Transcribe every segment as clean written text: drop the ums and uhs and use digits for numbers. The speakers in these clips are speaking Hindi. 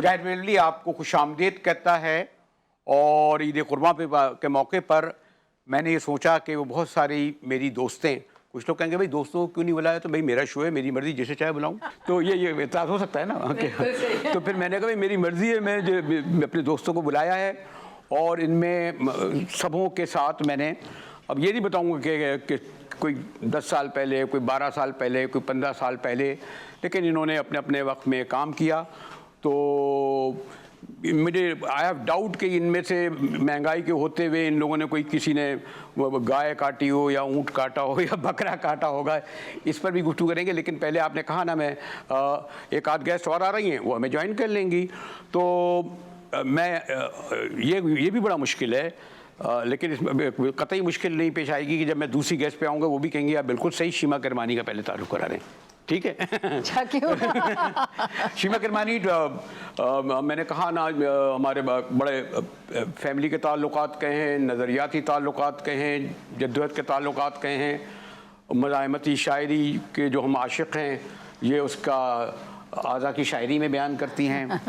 मुजाहिद मेनली आपको खुशामदीद कहता है। और ईद कुर्बान के मौके पर मैंने ये सोचा कि वो बहुत सारी मेरी दोस्तें, कुछ लोग कहेंगे भाई दोस्तों को क्यों नहीं बुलाया, तो भाई मेरा शो है, मेरी मर्जी, जैसे चाहे बुलाऊं, तो ये एतराज़ हो सकता है ना। तो फिर मैंने कहा भाई मेरी मर्जी है, मैं जो अपने दोस्तों को बुलाया है और इनमें सबों के साथ मैंने, अब ये नहीं बताऊंगा कि कोई 10 साल पहले, कोई 12 साल पहले, कोई 15 साल पहले, लेकिन इन्होंने अपने अपने वक्त में काम किया। तो मुझे आई हैव डाउट कि इनमें से महंगाई के होते हुए इन लोगों ने कोई, किसी ने गाय काटी हो या ऊँट काटा हो या बकरा काटा होगा, इस पर भी गुफ्तगू करेंगे। लेकिन पहले आपने कहा ना, मैं एक आध गेस्ट और आ रही हैं, वो हमें ज्वाइन कर लेंगी, तो मैं ये भी बड़ा मुश्किल है, लेकिन इसमें कतई मुश्किल नहीं पेश आएगी कि जब मैं दूसरी गेस्ट पे आऊँगा वो भी कहेंगे आप बिल्कुल सही शीमा किरमानी का पहले तारुफ करा रहे हैं, ठीक है। अच्छा, क्यों? शीमा किरमानी, मैंने कहा ना, हमारे बड़े फैमिली के ताल्लुकात कहे हैं, नज़रियाती ताल्लुकात कहे हैं, जद्दोजहद के ताल्लुकात कहे हैं, मज़ाहमती शायरी के जो हम आशिक़ हैं ये उसका आज़ा की शायरी में बयान करती हैं।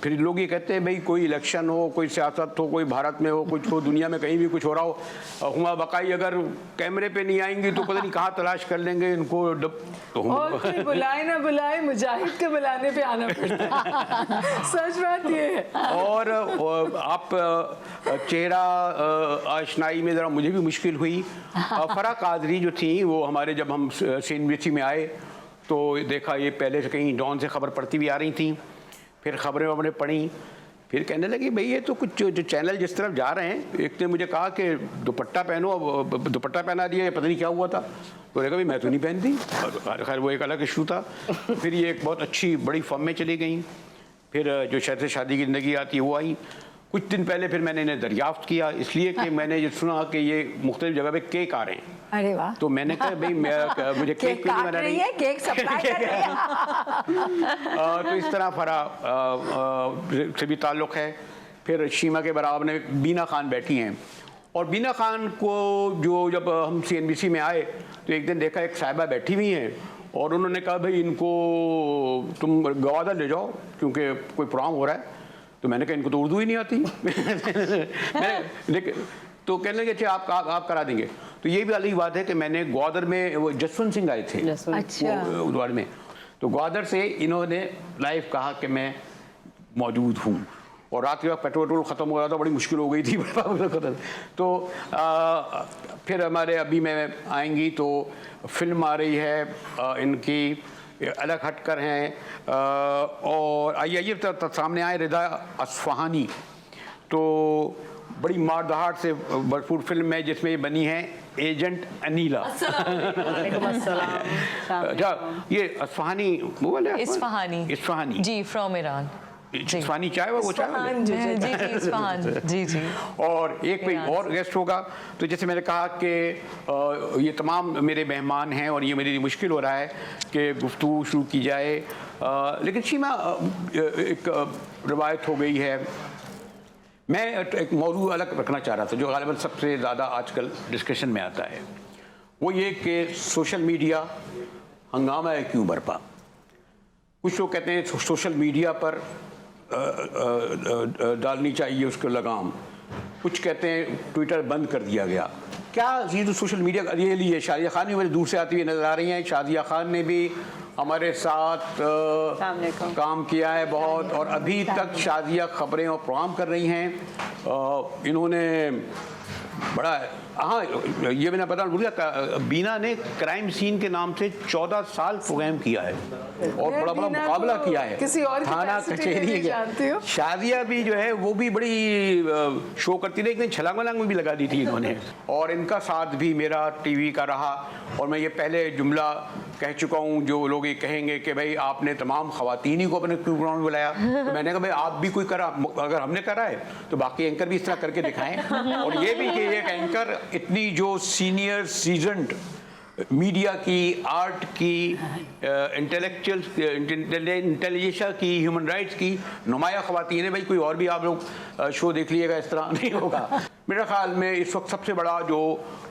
फिर लोग ये कहते हैं भाई कोई इलेक्शन हो, कोई सियासत हो, कोई भारत में हो, कुछ हो, दुनिया में कहीं भी कुछ हो रहा हो, हुमा बकाई अगर कैमरे पे नहीं आएंगी तो पता नहीं कहाँ तलाश कर लेंगे इनको। और कोई बुलाए ना बुलाए, मुजाहिद के बुलाने पे आना पड़ता। सच बात ये है। और आप चेहरा आशनाई में ज़रा मुझे भी मुश्किल हुई। फरा कादरी जो थी वो हमारे, जब हम CNBC में आए तो देखा ये पहले से कहीं डॉन से खबर पढ़ती हुई आ रही थी, फिर खबरें वबरें पढ़ी, फिर कहने लगी भाई ये तो कुछ जो चैनल जिस तरफ जा रहे हैं। एक ने मुझे कहा कि दुपट्टा पहनो, दुपट्टा पहना दिया, पता नहीं क्या हुआ था, तो देखा भाई मैं तो नहीं पहनती, खैर वो एक अलग इशू था। फिर ये एक बहुत अच्छी बड़ी फर्म में चली गई, फिर जो शर्त शादी की ज़िंदगी आती है वो आई। कुछ दिन पहले फिर मैंने इन्हें दरियाफ्त किया, इसलिए कि मैंने ये सुना कि ये मुख्तलिफ जगह पे केक आ रहे हैं। अरे वाह। तो मैंने कहा भाई मुझे केक क्यों नहीं बना रही है, केक सप्लाई कर रही है। तो इस तरह फरा से भी ताल्लुक़ है। फिर शीमा के बराबर में बीना खान बैठी हैं, और बीना खान को जब हम CNBC में आए तो एक दिन देखा एक साहिबा बैठी हुई हैं, और उन्होंने कहा भाई इनको तुम गवादर ले जाओ क्योंकि कोई प्रोग्राम हो रहा है। तो मैंने कहा इनको तो उर्दू ही नहीं आती। तो कहने लगे अच्छा आप करा देंगे। तो ये भी अलग बात है कि मैंने ग्वादर में, वो जसवंत सिंह आए थे उद्वार में, तो ग्वादर से इन्होंने लाइव कहा कि मैं मौजूद हूँ, और रात के वक्त पेट्रोल ख़त्म हो रहा था, बड़ी मुश्किल हो गई थी। तो फिर हमारे अभी में आएंगी तो फिल्म आ रही है इनकी, अलग हटकर हैं। और आइए सामने आए रिदा असफ़हानी, तो बड़ी मार दहाड़ से भरपूर फिल्म है जिसमें ये बनी है एजेंट अनीला। ये असफ़हानी वो वाले इस्फ़हानी जी, फ्रॉम ईरान। इस्फ़हानी चाय वो चाय जी इस्फ़हान जी। और एक कोई और गेस्ट होगा। तो जैसे मैंने कहा कि ये तमाम मेरे मेहमान हैं और ये मेरे लिए मुश्किल हो रहा है कि गुफ्तगू शुरू की जाए, लेकिन शीमा एक रवायत हो गई है। मैं एक मौजू अलग रखना चाह रहा था जो ग़ालिबन सबसे ज़्यादा आजकल डिस्कशन में आता है, वो ये कि सोशल मीडिया हंगामा है क्यों बरपा। कुछ लोग कहते हैं सोशल मीडिया पर डालनी चाहिए उसको लगाम, कुछ कहते हैं ट्विटर बंद कर दिया गया। क्या ये तो सोशल मीडिया का रियली है। शादिया खान भी मेरे दूर से आती हुई नज़र आ रही हैं। शादिया खान ने भी हमारे साथ काम किया है बहुत, और अभी तक शादिया खबरें और प्रोग्राम कर रही हैं। इन्होंने बड़ा, हाँ ये मैंने पता भूल गया, बीना ने क्राइम सीन के नाम से 14 साल प्रोग्राम किया है और बड़ा बड़ा मुकाबला किया है, किसी और थाना कचहरी गया। शादिया भी जो है वो भी बड़ी शो करती रही, एक दिन छलांग वलांग में भी लगा दी थी इन्होंने, और इनका साथ भी मेरा टीवी का रहा। और मैं ये पहले जुमला कह चुका हूँ, जो लोग ये कहेंगे कि भाई आपने तमाम ख़वातीनी को अपने प्रोग्राम में बुलाया, तो मैंने कहा भाई आप भी कोई करा, अगर हमने करा है तो बाकी एंकर भी इस तरह करके दिखाएं। और ये भी कि एक एंकर इतनी जो सीनियर सीजन्ड मीडिया की, आर्ट की, इंटेलेक्चुअल इंटेलिजेंस की, ह्यूमन राइट्स की नुमाया ख़वातीन है। भाई कोई और भी आप लोग शो देख लीजिएगा, इस तरह नहीं होगा। मेरे ख्याल में इस वक्त सबसे बड़ा जो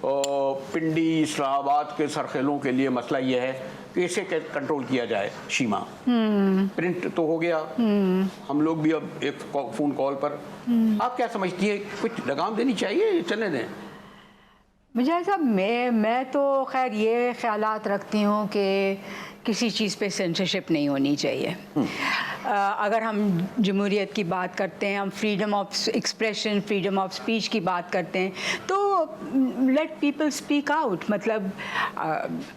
पिंडी इस्लामाबाद के सरखेलों के लिए मसला ये है कैसे कंट्रोल किया जाए शीमा। प्रिंट तो हो गया, हम लोग भी अब एक फ़ोन कॉल पर, आप क्या समझती है, कुछ लगाम देनी चाहिए, चलने दें? मुझे साहब मैं तो खैर ये ख्यालात रखती हूँ कि किसी चीज़ पे सेंसरशिप नहीं होनी चाहिए। अगर हम जमहूरियत की बात करते हैं, हम freedom of expression, freedom of speech की बात करते हैं, तो लेट पीपल स्पीक आउट। मतलब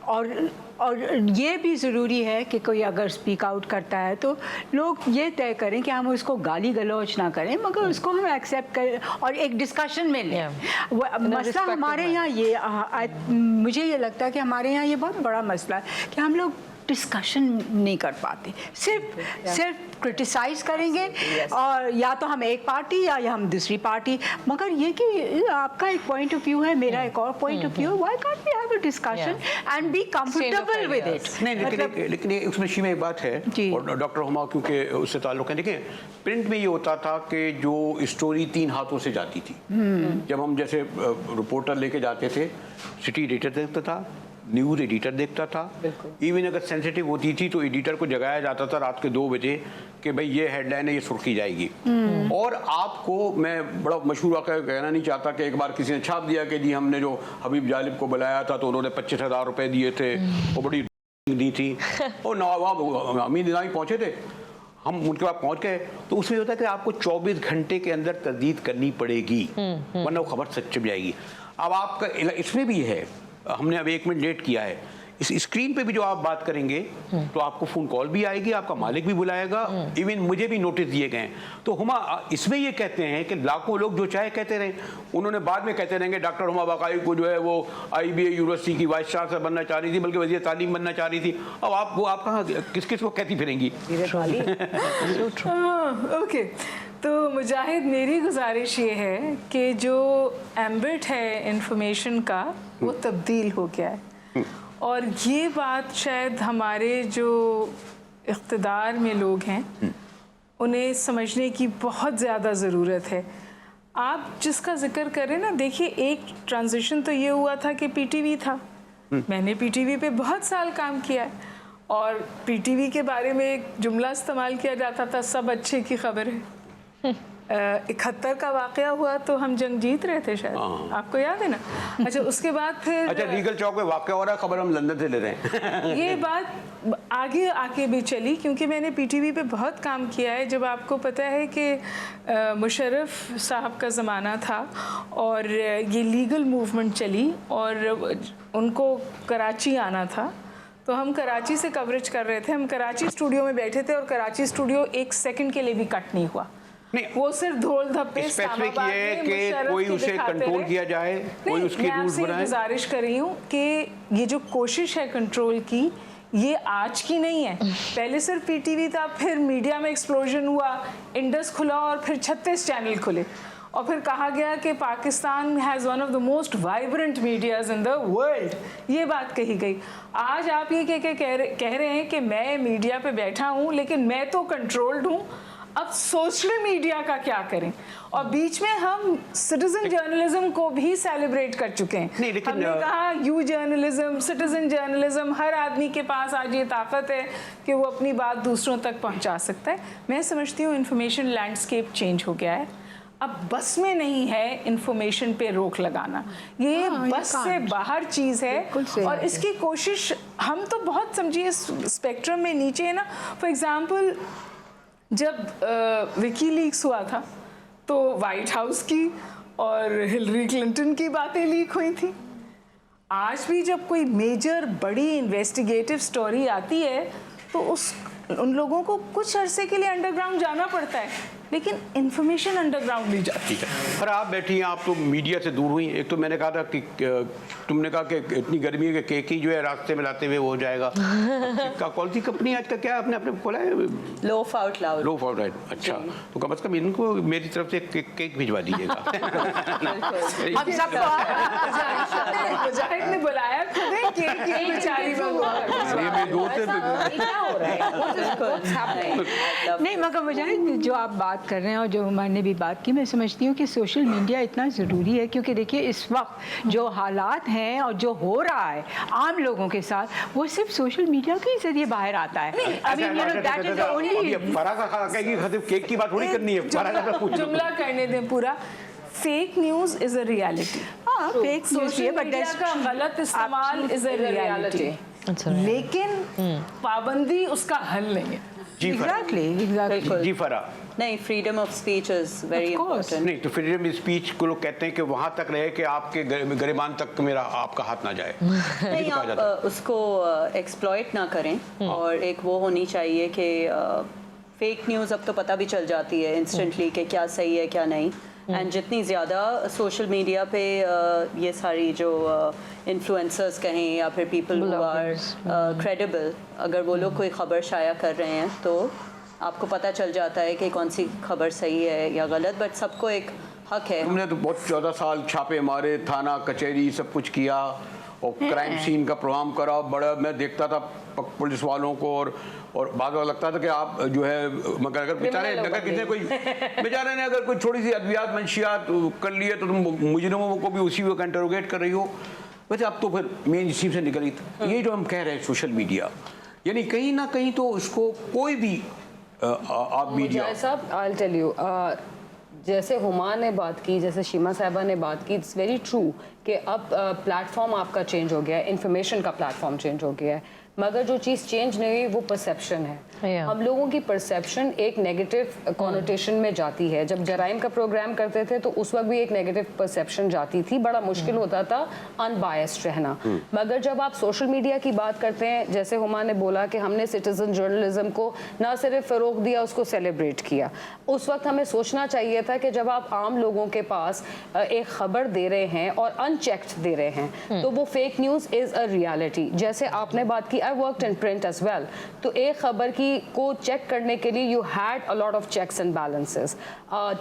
और ये भी ज़रूरी है कि कोई अगर स्पीक आउट करता है तो लोग ये तय करें कि हम उसको गाली गलौज ना करें, मगर उसको हम एक्सेप्ट करें और एक डिस्कशन में लें। मसला हमारे यहाँ ये मुझे ये लगता है कि हमारे यहाँ ये बहुत बड़ा मसला है कि हम लोग डिस्कशन नहीं कर पाते, सिर्फ क्रिटिसाइज करेंगे और या तो हम एक पार्टी या हम दूसरी पार्टी। मगर ये कि आपका एक पॉइंट ऑफ व्यू है, मेरा एक और point of view, why can't we have a discussion and be comfortable with it. नहीं, लेकिन उसमें शीमा एक बात है, और डॉक्टर हुमा क्योंकि उससे ताल्लुक है। देखिए, प्रिंट में ये होता था कि जो स्टोरी 3 हाथों से जाती थी। जब हम जैसे रिपोर्टर लेके जाते थे, सिटी एडिटर देखता था, न्यूज़ एडिटर देखता था, इवन अगर सेंसिटिव होती थी तो एडिटर को जगाया जाता था रात के 2 बजे कि भाई ये हेडलाइन है, ये सुर्खी जाएगी। और आपको मैं बड़ा मशहूर वाक़या कहना नहीं चाहता कि एक बार किसी ने छाप दिया कि जी हमने जो हबीब जालिब को बुलाया था तो उन्होंने 25,000 रुपये दिए थे, वो बड़ी दी थी, और नवाब अमीन निज़ामी पहुँचे थे, हम उनके पास पहुँच गए। तो उसमें होता है कि आपको 24 घंटे के अंदर तस्दीद करनी पड़ेगी, वरना वो खबर सच छप जाएगी। अब आपका इसमें भी है, हमने अब 1 मिनट लेट किया है, इस स्क्रीन पे भी जो आप बात करेंगे तो आपको फ़ोन कॉल भी आएगी, आपका मालिक भी बुलाएगा, इवन मुझे भी नोटिस दिए गए। तो हुमा इसमें ये कहते हैं कि लाखों लोग जो चाहे कहते रहें, उन्होंने बाद में कहते रहेंगे डॉक्टर हुमा बाकाई को जो है वो IBA यूनिवर्सिटी की वाइस चांसलर बनना चाह रही थी, बल्कि वज़ीर तालीम बनना चाह रही थी। अब आप कहाँ किस किस को कहती फिरेंगी? ओके, तो मुजाहिद, मेरी गुजारिश ये है कि जो एम्बिट है इंफॉर्मेशन का वो तब्दील हो गया है, और ये बात शायद हमारे जो इक़्तिदार में लोग हैं उन्हें समझने की बहुत ज़्यादा ज़रूरत है। आप जिसका जिक्र करें ना, देखिए एक ट्रांजिशन तो ये हुआ था कि PTV था, मैंने PTV पे बहुत साल काम किया है, और PTV के बारे में एक जुमला इस्तेमाल किया जाता था, सब अच्छे की खबर है। 71 का वाक़या हुआ तो हम जंग जीत रहे थे शायद, आपको याद है ना? अच्छा, उसके बाद फिर अच्छा, रीगल चौक में वाक़या हो रहा है, खबर हम लंदन से ले रहे हैं। ये बात आगे आके भी चली, क्योंकि मैंने PTV पे बहुत काम किया है। जब आपको पता है कि मुशर्रफ साहब का ज़माना था और ये लीगल मूवमेंट चली और उनको कराची आना था, तो हम कराची से कवरेज कर रहे थे। हम कराची स्टूडियो में बैठे थे और कराची स्टूडियो 1 सेकंड के लिए भी कट नहीं हुआ। नहीं, वो सिर्फ धोल धप्पे स्पेसिफिक ये है कि कोई उसे कंट्रोल किया जाए, कोई उसके रूल्स बनाए। मैं गुजारिश कर रही हूँ कि ये जो कोशिश है कंट्रोल की, ये आज की नहीं है। पहले सिर्फ PTV था, फिर मीडिया में एक्सप्लोजन हुआ, इंडस खुला और फिर 36 चैनल खुले, और फिर कहा गया कि Pakistan has one of the most vibrant medias in the world. ये बात कही गई। आज आप ये कह रहे हैं कि मैं मीडिया पे बैठा हूँ लेकिन मैं तो कंट्रोल्ड हूँ। अब सोशल मीडिया का क्या करें? और बीच में हम सिटीजन जर्नलिज्म को भी सेलिब्रेट कर चुके हैं। हमने कहा यू जर्नलिज्म, सिटीजन जर्नलिज्म, हर आदमी के पास आज ये ताकत है कि वो अपनी बात दूसरों तक पहुंचा सकता है। मैं समझती हूँ इंफॉर्मेशन लैंडस्केप चेंज हो गया है। अब बस में नहीं है इंफॉर्मेशन पे रोक लगाना, ये बस से बाहर चीज़ है, और इसकी कोशिश हम तो बहुत समझिए स्पेक्ट्रम में नीचे है ना। फॉर एग्जांपल, जब विकीलीक्स हुआ था तो वाइट हाउस की और हिलरी क्लिंटन की बातें लीक हुई थी। आज भी जब कोई मेजर बड़ी इन्वेस्टिगेटिव स्टोरी आती है तो उन लोगों को कुछ अरसे के लिए अंडरग्राउंड जाना पड़ता है, लेकिन इंफॉर्मेशन अंडरग्राउंड नहीं जाती है। पर आप बैठी हैं, आप तो मीडिया से दूर हुई। एक तो मैंने कहा था कि तुमने कहा कि इतनी गर्मी है कि केक ही जो है रास्ते में लाते हुए हो जाएगा। कौन सी कंपनी आज का क्या आपने अपने खोला है? Loaf out loud. Loaf out loud, अच्छा। तो कम से कम इनको मेरी तरफ से केक भिजवा दीजिएगा। हम सबको मुजाहिद ने बुलाया खुद है, केक की बेचारी नहीं, मगर मुझे जो आप बात बात कर रहे हैं और जो उमर ने भी बात की, मैं समझती हूँ कि सोशल मीडिया इतना ज़रूरी है क्योंकि देखिए इस वक्त जो हालात हैं और जो हो रहा है आम लोगों के साथ, वो सिर्फ सोशल मीडिया के ज़रिए बाहर आता है। अभी दैट इज ओनली केक की बात थोड़ी करनी है, जुमला करने दें पूरा। Fake news is a reality, हाँ फेक न्यूज़ सोशल है बट मीडिया का गलत इस्तेमाल इज अ रियलिटी, अच्छा। लेकिन पाबंदी उसका हल नहीं है। जी फरा, एग्जैक्टली जी फरा। नहीं, freedom of speech is very important. नहीं तो फ्रीडम ऑफ स्पीच को लोग कहते हैं कि वहां तक रहे कि आपके गरिमान तक मेरा आपका हाथ ना जाए। नहीं, कहा जाता आप उसको एक्सप्लॉइट ना करें। और एक वो होनी चाहिए कि फेक न्यूज़ अब तो पता भी चल जाती है इंस्टेंटली कि क्या सही है क्या नहीं। एंड जितनी ज़्यादा सोशल मीडिया पे ये सारी जो इन्फ्लुएंसर्स कहें या फिर पीपल हु आर क्रेडिबल, अगर वो लोग कोई ख़बर शाया कर रहे हैं तो आपको पता चल जाता है कि कौन सी खबर सही है या गलत। बट सबको एक हक है। हमने तो बहुत 14 साल छापे मारे, थाना कचहरी सब कुछ किया और क्राइम सीन का प्रोग्राम करा। बड़ा मैं देखता था पुलिस वालों को और बाद में लगता था कि आप जो है मगर अगर बेचारे अगर किसी कोई बेचारे ने अगर कोई थोड़ी सी अद्वियात मंशियात कर लिए तो तुम मुजरिमों को भी उसी वक्त इंटरोगेट कर रही हो। वैसे अब तो फिर मेन स्ट्रीम से निकली। ये जो हम कह रहे हैं सोशल मीडिया, यानी कहीं ना कहीं तो उसको कोई भी आप मीडिया मुजाहिद साहब, आई टेल यू, जैसे हुमा ने बात की, जैसे शीमा साहिबा ने बात की, इट्स वेरी ट्रू कि अब प्लेटफॉर्म आपका चेंज हो गया है, इंफॉर्मेशन का प्लेटफॉर्म चेंज हो गया है, मगर जो चीज़ चेंज नहीं हुई वो परसेप्शन है। Yeah. हम लोगों की परसेप्शन एक नेगेटिव कॉनोटेशन में जाती है। जब जराइम का प्रोग्राम करते थे तो उस वक्त भी एक नेगेटिव परसेप्शन जाती थी, बड़ा मुश्किल होता था अनबायस्ड रहना। मगर जब आप सोशल मीडिया की बात करते हैं, जैसे हुमा ने बोला कि हमने सिटीजन जर्नलिज्म को ना सिर्फ फ़रोग दिया, उसको सेलिब्रेट किया। उस वक्त हमें सोचना चाहिए था कि जब आप आम लोगों के पास एक खबर दे रहे हैं और अनचेक्ड दे रहे हैं तो वो fake news is a reality. जैसे आपने बात की, I worked in print as well, तो एक खबर की को चेक करने के लिए you had a lot of checks and balances.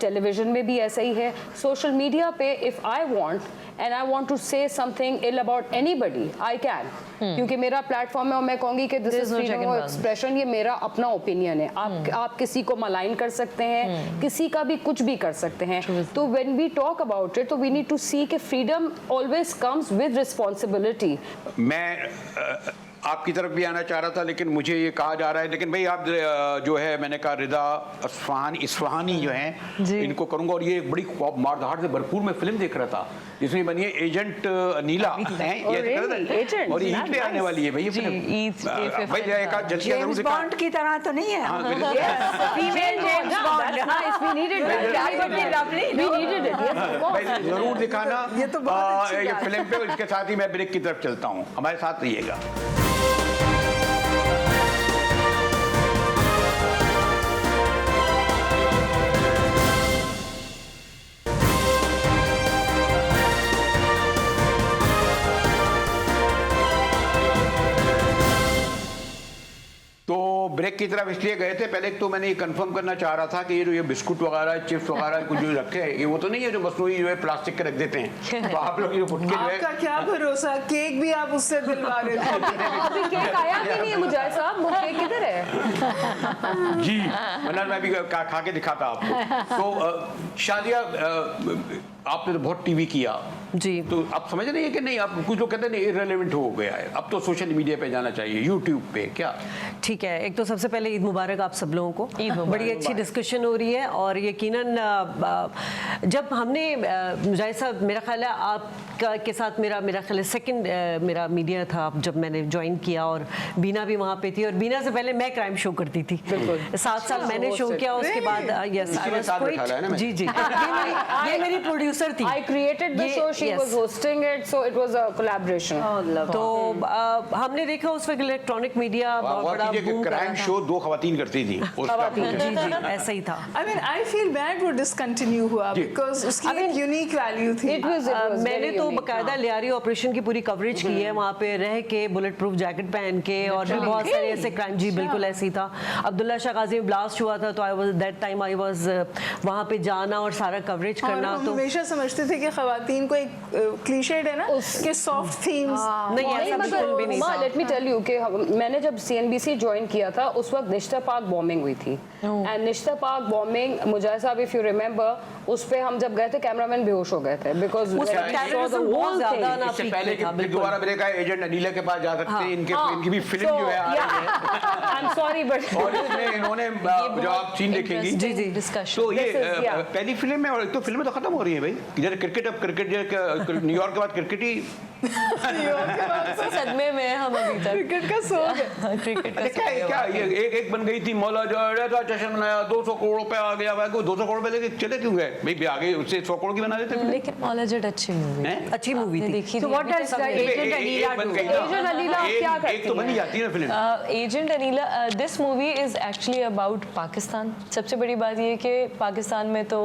Television में भी ऐसा ही है। सोशल मीडिया पे if I want and I want to say something ill about anybody, I can, क्योंकि मेरा प्लेटफॉर्म है और मैं कहूँगी कि this is freedom of expression, ये मेरा अपना ओपिनियन है। आप किसी को मलाइन कर सकते हैं, किसी का भी कुछ भी कर सकते हैं। तो when we talk about it, तो वी नीड टू सी कि freedom always comes with responsibility. मैं आपकी तरफ भी आना चाह रहा था, लेकिन मुझे ये कहा जा रहा है, लेकिन भाई आप जो है मैंने कहा रिदा इस्फहानी जो हैं इनको करूंगा। और ये एक बड़ी मारधाड़ से भरपूर मैं फिल्म देख रहा था जिसमें बनी है एजेंट नीला है, एजेंट और ये ईद पे आने वाली है भाई ये फिल्म। भाई एक आध झलकियां जरूर जेम्स दिखा। बॉन्ड की तरह तो नहीं है, हाँ, बिल्कुल। Female James bond. भाई जरूर दिखाना ये तो ये फिल्म पे। और इसके साथ ही मैं ब्रेक की तरफ चलता हूँ, हमारे साथ रहिएगा। तो ब्रेक की तरफ इसलिए गए थे, पहले तो मैंने ये कंफर्म करना चाह रहा था कि ये जो ये बिस्कुट वगैरह चिप्स वगैरह कुछ जो रखे हैं ये वो तो नहीं है जो मसनूई जो है प्लास्टिक के रख देते हैं। तो आप लोग ये फुटके जो है आपका क्या भरोसा, केक भी आप उससे दिलवा रहे थे। अभी केक आया कि नहीं है मुजाहिद साहब? वो केक किधर है? जी, वरना मैं भी खा के दिखाता आपको। तो शादिया आपने तो बहुत टीवी किया जी, तो आप समझ रहे हैं कि नहीं? आप कुछ लोग कहते हैं नहीं इररिलेवेंट हो गया है, अब तो सोशल मीडिया पे जाना चाहिए, यूट्यूब पे। क्या ठीक है, एक तो सबसे पहले ईद मुबारक आप सब लोगों को। बड़ी अच्छी डिस्कशन हो रही है और यकीनन जब हमने मुजाहिद साहब, मेरा ख्याल है आपका के साथ मेरा ख्याल है सेकंड मेरा मीडिया था जब मैंने ज्वाइन किया, और बीना भी वहाँ पे थी, और बीना से पहले मैं क्राइम शो करती थी। 7 साल मैंने शो किया, उसके बाद यस आई वाज क्विट। जी जी, ये मेरी प्रोड्यूसर थी। I created the show, she was hosting it, so it was a collaboration. तो हमने देखा उस वक्त इलेक्ट्रॉनिक मीडिया बहुत बड़ा बूम कर रहा क्राइम था। शो 2 खवातीन करती थी। जी जी, ऐसा ही था। I mean, I feel bad वो डिसकंटिन्यू हुआ because उसकी एक यूनिक वैल्यू थी। It was मैंने तो बकायदा लियारी ऑपरेशन की पूरी कवरेज की है, वहाँ पे रह के बुलेट प्रूफ जैकेट पहन के, और भी बहुत सारे ऐसे क्राइम। जी बिल्कुल ऐसे ही था। अब्दुल्ला शाह गाजी में ब्लास्ट हुआ था तो I was that time I was वहाँ पे जाना और सारा कवरेज करना। तो हमेशा हमेशा समझते थे कि खवातीन को एक क्लीशेड है ना कि सॉफ्ट थीम्स नहीं, ऐसा बिल्कुल भी नहीं था। लेट मी टेल यू कि मैंने जब CNBC ज्वाइन किया था उस वक्त निश्ता पार्क बॉम्बिंग हुई थी एंड निश्ता पार्क बॉम्बिंग मुजाहिद साहब इफ यू रिमेंबर उस पे हम जब गए थे कैमरामैन बेहोश हो गए थे बिकॉज terrorism बहुत ज्यादा ना इससे peak पहले पे था, कि बिल्कुल। दोबारा मेरे कहा एजेंट अनीला के पास जा सकते हैं, इनकी भी फिल्म जो है आ रही है आई एम सॉरी बट और इसमें इन्होंने जो आप सीन देखेंगी जी, जी। डिस्कशन तो ये This is, yeah. पहली फिल्म है और एक तो फिल्में तो खत्म हो रही है भाई, इधर क्रिकेट, अब क्रिकेट न्यूयॉर्क के बाद क्रिकेट ही सदमे में हम अभी तक क्रिकेट का शौक है। क्रिकेट का क्या क्या ये एक बन गई थी मौला जो था, जश्न मनाया, 200 करोड़ रुपए आ गया भाई, 200 करोड़ रुपए लेके चले क्यों गए भाई, आगे उससे 100 करोड़ की बना देते फिल्म। लेकिन मौलाजट अच्छी मूवी हैं? अच्छी मूवी थी। देखी So what does the Agent Anila बन do? गई ना। Agent Anila आप क्या एक करती तो बनी हैं? जाती है ना film. Agent Anila this movie is actually about Pakistan. सबसे बड़ी बात ये कि पाकिस्तान में तो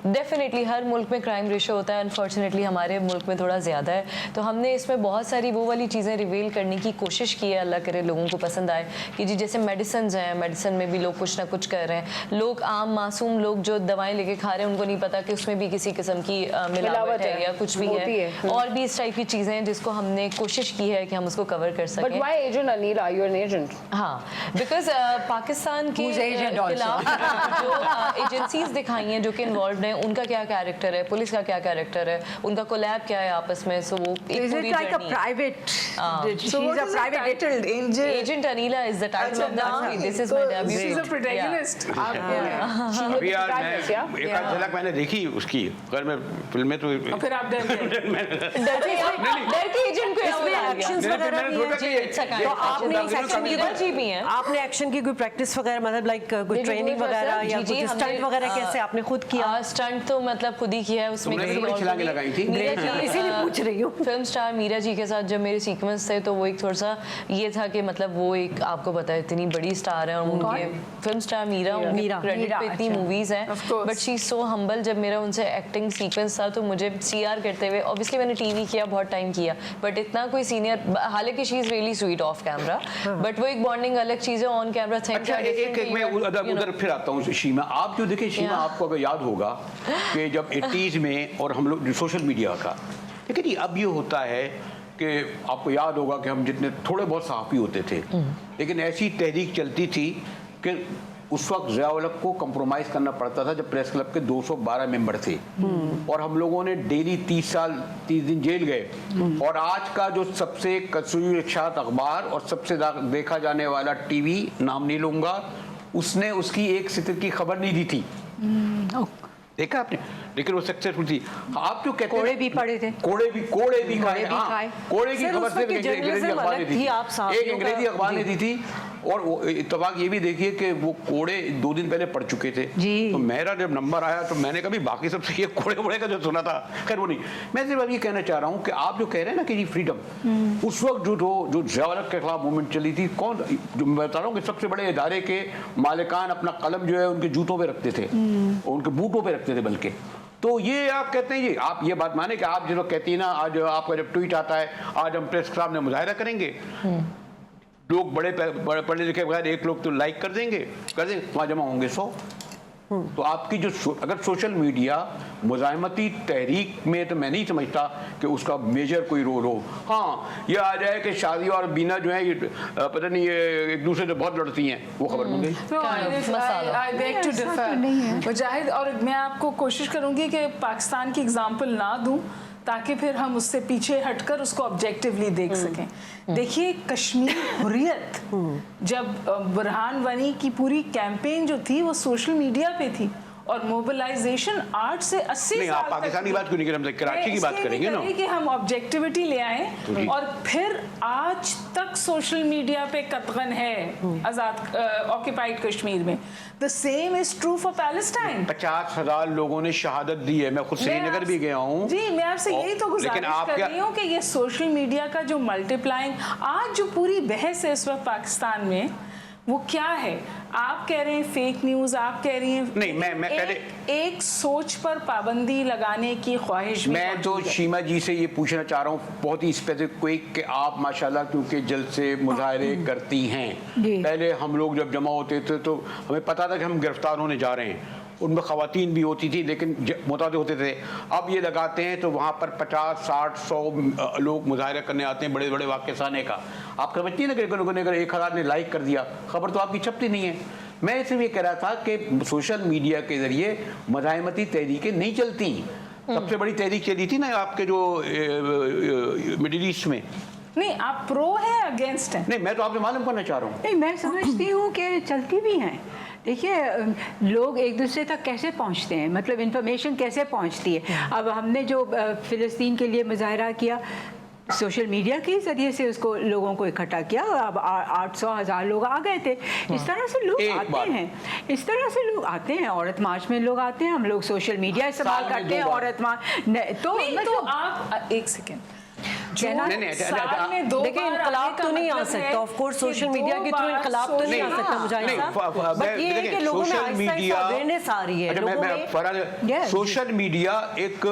डेफिनेटली हर मुल्क में क्राइम रेशो होता है, अनफॉर्चुनेटली हमारे मुल्क में थोड़ा ज़्यादा है, तो हमने इसमें बहुत सारी वो वाली चीज़ें रिवील करने की कोशिश की है, अल्लाह करे लोगों को पसंद आए कि जी जैसे मेडिसिन हैं, मेडिसिन में भी लोग कुछ ना कुछ कर रहे हैं, लोग आम मासूम लोग जो दवाएं लेके खा रहे हैं उनको नहीं पता कि उसमें भी किसी किस्म की मिलावट है या कुछ भी होती है, है। और भी इस टाइप की चीज़ें हैं जिसको हमने कोशिश की है कि हम उसको कवर कर बट सकें। Why agent Anila you an agent हाँ, बिकॉज पाकिस्तान के Who's agent also? खिलाफ जो एजेंसीज दिखाई हैं जो कि इन्वॉल्व हैं, उनका क्या कैरेक्टर है, पुलिस का क्या कैरेक्टर है, उनका कोलैब क्या है आपस में, सो वो एक Is it पूरी like a journey. private? She's So what a is the private title? Angel. Agent Anila is the title अच्छा, of the नाम movie. है। This is So my debut. she's a protagonist. अभी यार मैं एक आध झलक मैंने देखी उसकी, अगर मैं फिल्में तो और फिर आप डर गए। डरती एजेंट को इसमें actions वगैरह भी हैं। जी, it's a kind तो of आपने action. इस एक्शन की मीरा जी भी हैं। आपने एक्शन की कोई प्रैक्टिस वगैरह मतलब लाइक कोई Did you training do it वगैरह yourself? या जी, कुछ हमने, स्टंट वगैरह कैसे आपने खुद किया? स्टंट तो मतलब खुद ही किया है, उसमें तुमने किसी भी बड़ी और को छलांगें नहीं। लगाई थी। मीरा जी, इसीलिए पूछ रही हूँ। फिल्म स्टार मीरा जी के साथ जब मेरे सीक्वेंस थे तो वो एक थोड़ा सा ये था कि मतलब वो एक आपको पता है इतनी बड़ी स्टार है और उनके film star Meera Meera, credit पे इतनी अच्छा। मूवीज हैं, Of course. But she so humble. जब मेरा उनसे एक्टिंग सीक्वेंस था तो मुझे सीआर करते हुए, ऑब्वियसली मैंने टीवी किया, बहुत टाइम किया, बट इतना कोई सीनियर, हालांकि she is really sweet of camera, but वो एक बॉन्डिंग अलग चीज़ है, ऑन कैमरा अच्छा एक मैं उधर फिर आता हूँ शीमा, आप जो देखिए शीमा, आपको अगर याद होगा कि जब 80s में और हम लोग सोशल मीडिया का, देखिए जी अब ये होता है कि आपको याद होगा कि हम जितने थोड़े बहुत सहाफ़ी होते थे, लेकिन ऐसी तहरीक चलती थी कि उस वक्त ज़िया-उल-हक को कंप्रोमाइज़ करना पड़ता था जब प्रेस क्लब के 212 मेंबर थे और हम लोगों ने डेली 30 दिन जेल गए, और आज का जो सबसे कसूर-ए-शात अखबार और सबसे देखा जाने वाला टीवी, नाम नहीं लूँगा, उसने उसकी एक सितर की खबर नहीं दी थी। देखा आपने, लेकिन वो सक्सेसफुल थी। आप जो कहते कोड़े भी पड़े थे, कोड़े भी खाए, हाँ, खाए। कोड़े की सर, खबर उस वक्त सिर्फ की अंग्रेजी journalism अखबार ने अलग दी थी, आप थी, साथियों एक अंग्रेजी का- अखबार ने दी थी, और वो इत्तेफाक ये भी देखिए कि वो कोड़े 2 दिन पहले पड़ चुके थे, जी। तो मेरा जब नंबर आया तो मैंने कभी बाकी सबसे ये कोड़े का जो सुना था, खैर वो नहीं, मैं सिर्फ ये कहना चाह रहा हूँ कि आप जो कह रहे हैं ना कि जी फ्रीडम, उस वक्त जो ज़िया-उल-हक के खिलाफ मूवमेंट चली थी, कौन, जो मैं बता रहा हूँ कि सबसे बड़े इदारे के मालिकान अपना कलम जो है उनके जूतों पे रखते थे, उनके बूटों पे रखते थे बल्कि। तो ये आप कहते हैं, ये आप ये बात माने कि आप जो कहती है ना, आज आपका जब ट्वीट आता है, आज हम प्रेस के सामने मुजाहिरा करेंगे, लोग बड़े पढ़े लिखे बगैर एक लोग तो लाइक कर देंगे, वहाँ जमा होंगे 100। तो आपकी जो अगर सोशल मीडिया मुजाहिमती तहरीक में, तो मैं नहीं समझता कि उसका मेजर कोई रोल हो। हाँ, ये आ जाए कि शादी और बीना जो है ये पता नहीं ये एक दूसरे से बहुत लड़ती हैं, वो खबर बन गई। No, Kind of I masala. beg to ऐसा differ. तो नहीं है। मुजाहिद, और मैं आपको कोशिश करूंगी कि पाकिस्तान की एग्जांपल ना दूं ताकि फिर हम उससे पीछे हटकर उसको ऑब्जेक्टिवली देख सकें। देखिए, कश्मीर हुर्रियत, जब बुरहान वानी की पूरी कैंपेन जो थी वो सोशल मीडिया पे थी, और मोबिलाइजेशन 8 से 80 नहीं, साल आप पाकिस्तान की बात क्यों नहीं करें, हम कराची की बात करेंगे ना, कि हम ऑब्जेक्टिविटी ले आए, और फिर आज तक सोशल मीडिया पे कतगन है आजाद ऑक्यूपाइड कश्मीर में। The same is true for Palestine. 50,000 लोगों ने शहादत दी है, मैं खुद श्रीनगर भी गया हूँ। जी, मैं आपसे यही तो गुजारिश कर रही हूँ कि ये सोशल मीडिया का जो मल्टीप्लाइंग, आज जो पूरी बहस है इस वक्त पाकिस्तान में, वो क्या है? आप कह रहे हैं फेक न्यूज, आप कह रही हैं नहीं, मैं पहले एक सोच पर पाबंदी लगाने की ख्वाहिश भी मैं तो मौजूद है। शीमा जी से ये पूछना चाह रहा हूँ बहुत ही स्पेसिफिक कि आप माशाल्लाह क्योंकि जल्द से मुजाहरे करती हैं, जी। पहले हम लोग जब जमा होते थे तो हमें पता था कि हम गिरफ्तार होने जा रहे हैं, उनमें ख़वातीन भी होती थी लेकिन मुताद होते थे। अब ये लगाते हैं तो वहाँ पर 50, 60, 100 लोग मुजाहरा करने आते हैं बड़े बड़े वाक़े साने का। आप समझती हैं ना कि लोगों ने अगर 1000 ने लाइक कर दिया, खबर तो आपकी छपती नहीं है। मैं सिर्फ ये कह रहा था कि सोशल मीडिया के ज़रिए मज़ाहमती तहरीकें नहीं चलती। सबसे बड़ी तहरीक चली थी ना आपके जो मिडिल ईस्ट में। नहीं, आप प्रो है अगेंस्ट है? नहीं, मैं तो आपसे मालूम करना चाह रहा हूँ। नहीं, मैं समझती हूँ कि चलती भी हैं। देखिए, लोग एक दूसरे तक कैसे पहुँचते हैं, मतलब इंफॉर्मेशन कैसे पहुँचती है। अब हमने जो फ़िलिस्तीन के लिए मुजाहरा किया, सोशल मीडिया के ज़रिए से उसको लोगों को इकट्ठा किया। अब 800,000 लोग आ गए थे। इस तरह से लोग आते हैं, इस तरह से लोग आते हैं। औरत मार्च में लोग आते हैं, हम लोग सोशल मीडिया इस्तेमाल करते हैं औरत मार्च। तो आप एक सेकेंड, देखिए इनकलाब तो नहीं आ सकता, ऑफ कोर्स सोशल मीडिया के थ्रू इनकलाब तो नहीं आ सकता मुजाहिद साहब, बट ये है कि लोगों में आहिस्ता अवेयरनेस आ रही है लोगों में। सोशल मीडिया एक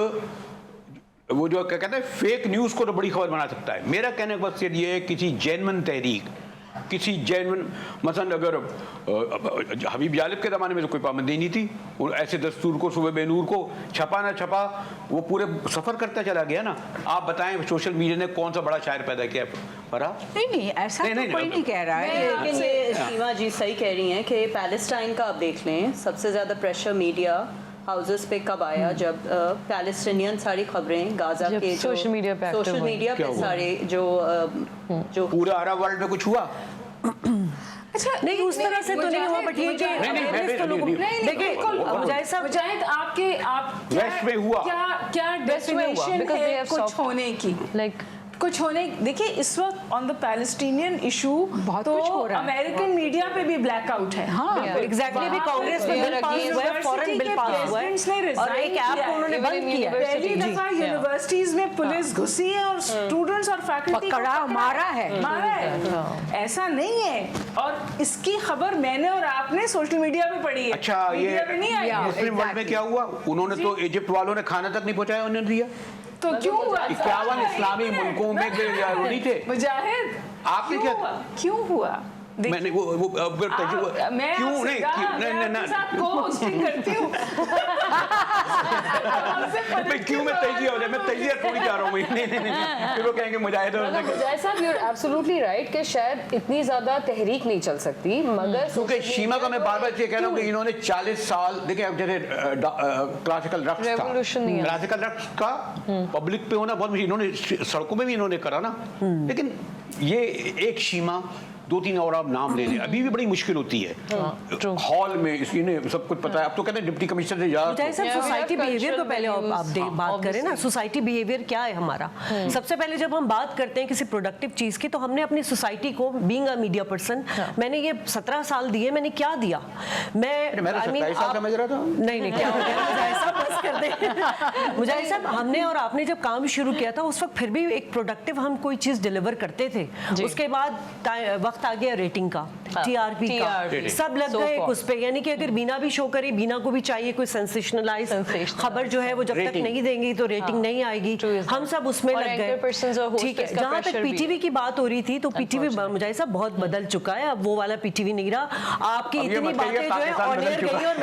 वो जो कहते हैं फेक न्यूज़ को तो बड़ी खबर बना सकता है। मेरा कहने का बस ये है किसी जेन्युइन तहरीक, किसी जेन्युइन, मसलन अगर हबीब जालिब के ज़माने में तो कोई पाबंदी नहीं थी, ऐसे दस्तूर को सुबह बेनूर को छपा ना छपा वो पूरे सफ़र करता चला गया ना। आप बताएं सोशल मीडिया ने कौन सा बड़ा शायर पैदा किया फरा? नहीं, ऐसा तो कोई नहीं कह रहा है। लेकिन ये सीमा जी सही कह रही हैं कि पैलेस्टाइन का आप देख लें, सबसे ज़्यादा प्रेशर मीडिया हाउसेस पे कब आया, जब पैलेस्टीनियन सारी खबरें गाजा के सोशल मीडिया पे सारे जो पूरा अरब वर्ल्ड में कुछ हुआ। अच्छा, नहीं उस तरह से तो नहीं हुआ, बट ये देखिए मुजाहिद साहब, मुजाहिद आपके वेस्ट में हुआ, क्या डेस्टिनेशन है कुछ होने की, लाइक कुछ होने। देखिए इस वक्त ऑन द पैलेस्टीनियन इशू बहुत तो कुछ हो रहा है। अमेरिकन मीडिया पे भी ब्लैकआउट है। हाँ, एग्जैक्टली, अभी कांग्रेस में बिल पास हुआ है, फॉरेन बिल पास हुआ है और एक ऐप को उन्होंने बंद किया है। पहली दफा यूनिवर्सिटीज में पुलिस घुसी है और स्टूडेंट्स और फैकल्टी को पकड़ा, मारा है। ऐसा नहीं है, और इसकी खबर मैंने और आपने सोशल मीडिया पे पढ़ी है। अच्छा, ये नहीं आई। मुस्लिम वर्ल्ड में क्या हुआ? उन्होंने तो इजिप्ट वालों ने खाना तक नहीं पहुंचाया, उन्होंने दिया। तो क्यों हुआ? 51 इस्लामी मुल्कों में नहीं थे। मुजाहिद, आपने क्या क्यों हुआ? मैंने वो मैं क्यों नहीं को-होस्टिंग करती हूँ। क्यों मैं तजिया हो जाए, मैं तजिया थोड़ी जा रहा हूँ। नहीं फिर वो कहेंगे मुजाहिद साहब, यू आर एब्सोल्युटली राइट कि शायद इतनी ज्यादा तहरीक नहीं चल सकती, मगर क्योंकि शीमा का मैं बार बार ये कह रहा हूँ कि इन्होंने 40 साल देखिए, अब जैसे क्लासिकल रक्स का पब्लिक पे होना बहुत मुश्किल, इन्होंने सड़कों में भी इन्होंने करा ना, लेकिन ये एक शीमा 2-3 और आप नाम ले लें, अभी भी बड़ी मुश्किल होती है हॉल में। इन्हें सब कुछ पता है। अब तो कहते हैं डिप्टी कमिश्नर से ज्यादा सोसाइटी बिहेवियर को पहले आप बात करें ना, सोसाइटी बिहेवियर क्या है हमारा। सबसे पहले जब हम बात करते हैं किसी प्रोडक्टिव चीज की, तो हमने अपनी सोसाइटी को, बीइंग अ मीडिया पर्सन, मैंने ये 17 साल दिए, मैंने क्या दिया? मैं 27 साल समझ रहा था। नहीं क्या हो गया, मुजाहिद साहब, हमने और आपने जब काम शुरू किया था उस वक्त फिर भी एक प्रोडक्टिव हम कोई चीज डिलीवर करते थे। उसके बाद वक्त आ गया रेटिंग का, टीआरपी का, सब लग गए उस पे। यानी कि अगर बीना भी शो करे, बीना को भी चाहिए कोई सेंसेशनलाइज खबर जो है वो जब तक नहीं देंगी तो रेटिंग नहीं आएगी। हम सब उसमें लग गए। ठीक है, जहाँ तक पीटीवी की बात हो रही थी, तो पीटीवी मुजाहिद साहब बहुत बदल चुका है। अब वो वाला पीटीवी नहीं रहा। आपकी इतनी बातें जो है ऑन एयर गई और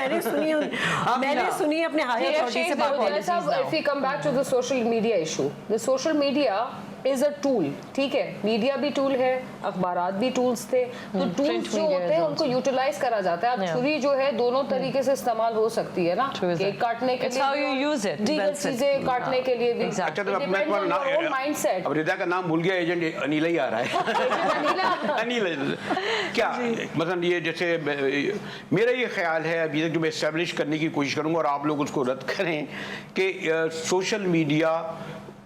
मैंने सुनी अपने हायर अथॉरिटी से बात। If we come back to the social media issue, the social media is a tool, ठीक है, मीडिया भी टूल है, अखबारात भी टूल्स थे, तो टूल्स जो होते हैं उनको यूटिलाइज करा जाता है। अब छुरी जो है दोनों तरीके से इस्तेमाल हो सकती है ना, केक काटने के लिए, how you use it, दीगर चीजें काटने के लिए भी। अच्छा, तो मैं माइंडसेट, अब रिदा का नाम भूल गया, एजेंट अनिल ही आ रहा है। अनिल क्या मतलब, ये जैसे मेरा ये ख्याल है, अभी तक जो मैं एस्टेब्लिश करने की कोशिश करूंगा और आप लोग उसको रद्द करें, कि सोशल मीडिया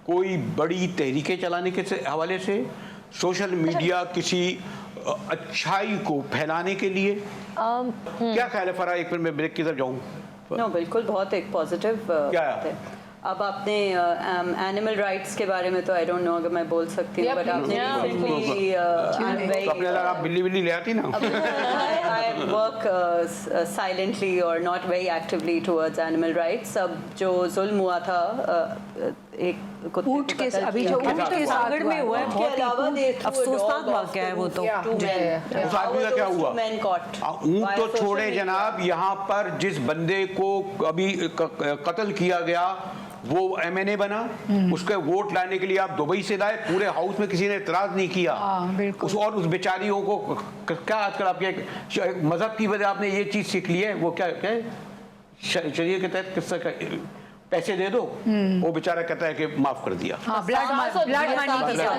कोई बड़ी तहरीकें चलाने के हवाले से, सोशल मीडिया किसी अच्छाई को फैलाने के लिए, क्या ख्याल है फरा? एक मिनट मैं ब्रेक की तरफ जाऊँ। नो, बिल्कुल बहुत एक पॉजिटिव क्या है। अब आपने एनिमल राइट्स के बारे में तो आई डोंट नो अगर मैं बोल सकती हूँ, बट आपने तो अपने लगा आप बिल्ली ले आती ना। I work silently or not very actively towards animal rights. अब जो जुल्म हुआ था एक ऊंट के अभी जो ऊंट के साथ सागर में हुआ है, बहुत ही अफसोसनाक वाकया है वो तो। उस आदमी का क्या हुआ? ऊंट तो छोड़े जनाब, यहाँ पर जिस बंदे को अभी कत्ल किया गया वो एमएनए बना, उसके वोट लाने के लिए आप दुबई से लाए, पूरे हाउस में किसी ने इतराज नहीं किया। उस और उस बेचारियों को क्या आजकल आपके मजहब की वजह आपने ये चीज सीख ली है, वो क्या क्या शरीयत के तहत किसका पैसे दे दो, वो बेचारा कहता है कि माफ कर दिया।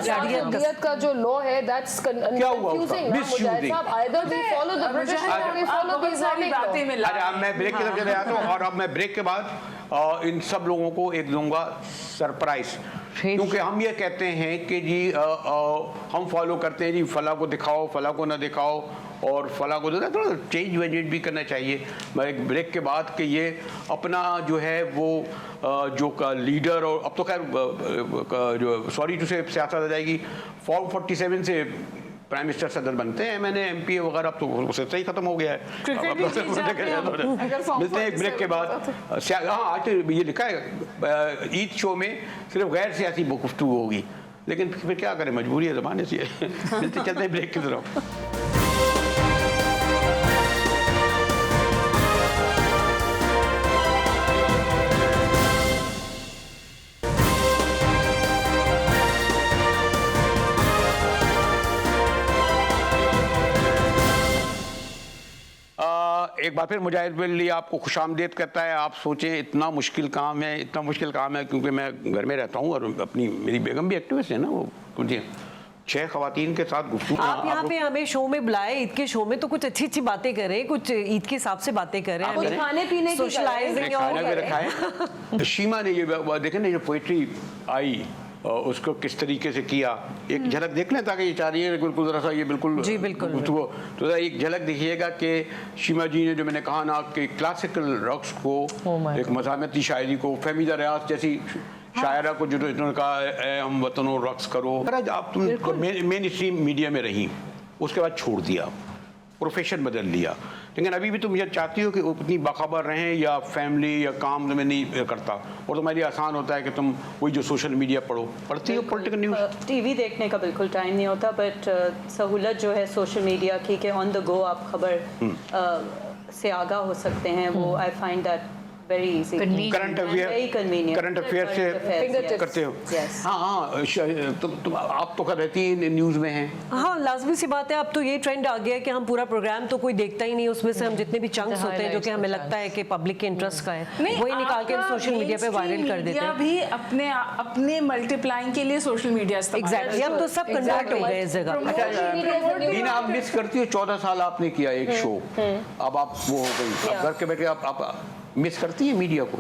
शरीयत का जो लॉ है दैट्स क्या हुआ उसका? Misusing. Either we follow the British law और we follow the Islamic law. अच्छा, अब मैं ब्रेक की तरफ चले जाता हूँ और अब मैं ब्रेक के बाद इन सब लोगों को एक दूंगा सरप्राइज, क्योंकि हम ये कहते हैं कि जी हम फॉलो करते हैं जी फला को दिखाओ, फला को ना दिखाओ और फला को थोड़ा चेंज वेंज भी करना चाहिए। मैं एक ब्रेक के बाद कि ये अपना जो है वो जो लीडर, और अब तो खैर जो सॉरी टू से सियासत आ जाएगी, फॉर्म 47 से प्राइम मिनिस्टर सदर बनते हैं, मैंने एमपी वगैरह, अब तो उससे ही खत्म हो गया है। मिलते हैं एक ब्रेक के बाद। हाँ, आज तो ये लिखा है ईद शो में सिर्फ गैर सियासी गुफ्तगू होगी, लेकिन फिर क्या करें, मजबूरी है ज़माने से। मिलते चलते हैं ब्रेक की तरफ। एक बार फिर मुजाहिद बिल्ली आपको खुशामदीद करता है। आप सोचें इतना मुश्किल काम है, इतना मुश्किल काम है, क्योंकि मैं घर में रहता हूँ और अपनी मेरी बेगम भी एक्टिविस्ट है ना, वो मुझे 6 खवातीन के साथ गुफ्तगू। आप यहाँ पे हमें शो में बुलाए, ईद के शो में, तो कुछ अच्छी अच्छी बातें करें, कुछ ईद के हिसाब से बातें करें, खाने पीने की सोशलाइजिंग और रखा। शीमा ने ये देखे ना, ये पोइट्री आई उसको किस तरीके से किया, एक झलक देख लें ताकि ये चाह रही है बिल्कुल ज़रा सा ये बिल्कुल जी बिल्कुल तो एक झलक देखिएगा कि शीमा जी ने जो मैंने कहा ना कि क्लासिकल रक्स को एक मज़ामती शायरी को फहमीदा रियाज जैसी शायरा को जो इन्होंने कहा हम वतनों रक्स करो, आप तुम मेन स्ट्रीम मीडिया में रही, उसके बाद छोड़ दिया, प्रोफेशन बदल लिया, लेकिन अभी भी तुम ये चाहती हो कि उतनी बाखबर रहें या फैमिली या काम तुम्हें नहीं करता, और तुम्हारे लिए आसान होता है कि तुम वही जो सोशल मीडिया पढ़ती हो पॉलिटिकल न्यूज़। टीवी देखने का बिल्कुल टाइम नहीं होता, बट सहूलत जो है सोशल मीडिया की कि ऑन द गो आप खबर से आगाह हो सकते हैं, वो I find that very easy. Current affair से करते हो? हाँ, तुम आप तो रहती न्यूज़ में हैं। हाँ, लाजमी सी बात है। अब तो ये ट्रेंड आ गया है कि हम पूरा प्रोग्राम तो कोई देखता ही नहीं, उसमें से हम जितने भी चंक्स होते हैं जो कि हमें लगता है कि पब्लिक के इंटरेस्ट का है, वही निकाल के सोशल मीडिया पे वायरल कर देते हैं। भी अपने मल्टीप्लाइंग के लिए सोशल मीडिया एग्जैक्टली, अब तो सब कन्वर्ट हो गए इस जगह। आप मिस करती हो, 14 साल आपने किया एक शो, अब आप वो हो गई, घर के बैठे आप मिस करती है मीडिया को?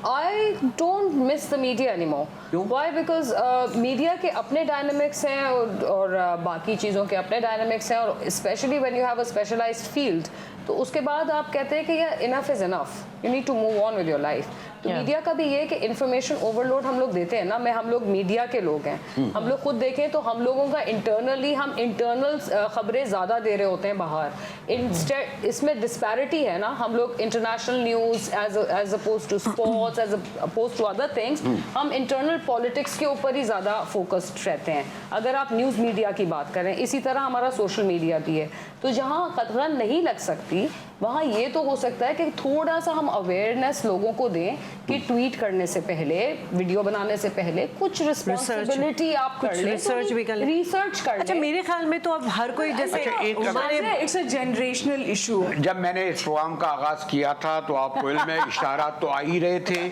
I don't miss the media anymore. Why? Because media के अपने डायनामिक्स हैं और बाकी चीज़ों के अपने डायनामिक्स हैं, और specially when you have a specialized field, तो उसके बाद आप कहते हैं कि ये enough is enough, you need to move on with your life. तो मीडिया का भी ये कि इंफॉर्मेशन ओवरलोड हम लोग देते हैं ना, हम लोग मीडिया के लोग हैं, हम लोग खुद देखें तो हम लोगों का इंटरनली हम इंटरनल खबरें ज़्यादा दे रहे होते हैं बाहर। इंस्टेड इसमें डिस्पैरिटी है ना, हम लोग international news as opposed to sports, as opposed to other things, हम इंटरनल पॉलिटिक्स के ऊपर ही ज़्यादा फोकस्ड रहते हैं। अगर आप न्यूज़ मीडिया की बात करें, इसी तरह हमारा सोशल मीडिया भी है, तो जहाँ खतरा नहीं लग सकती वहाँ ये तो हो सकता है कि थोड़ा सा हम अवेयरनेस लोगों को दें कि ट्वीट करने से पहले, वीडियो बनाने से पहले कुछ रिस्पांसिबिलिटी आप कर लें, रिसर्च भी कर लें, रिसर्च कर लें। अच्छा, मेरे ख्याल में तो अब हर कोई जैसे इट्स अ जनरेशनल इशू। जब मैंने इस प्रोग्राम का आगाज किया था तो आपको इल्म है इशारात तो आ ही रहे थे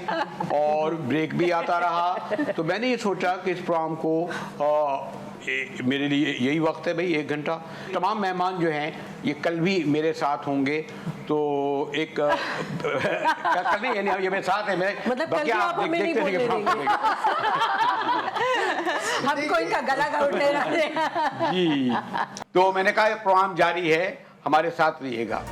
और ब्रेक भी आता रहा, तो मैंने ये सोचा कि इस प्रोग्राम को मेरे लिए यही वक्त है भाई, 1 घंटा। तमाम मेहमान जो हैं ये कल भी मेरे साथ होंगे, तो एक कल नहीं, यानी ये मेरे साथ है, मैं मतलब कल भी आप हमें नहीं बोलने देंगे। हमको इनका गला घोटने जी, तो मैंने कहा प्रोग्राम जारी है, हमारे साथ रहिएगा।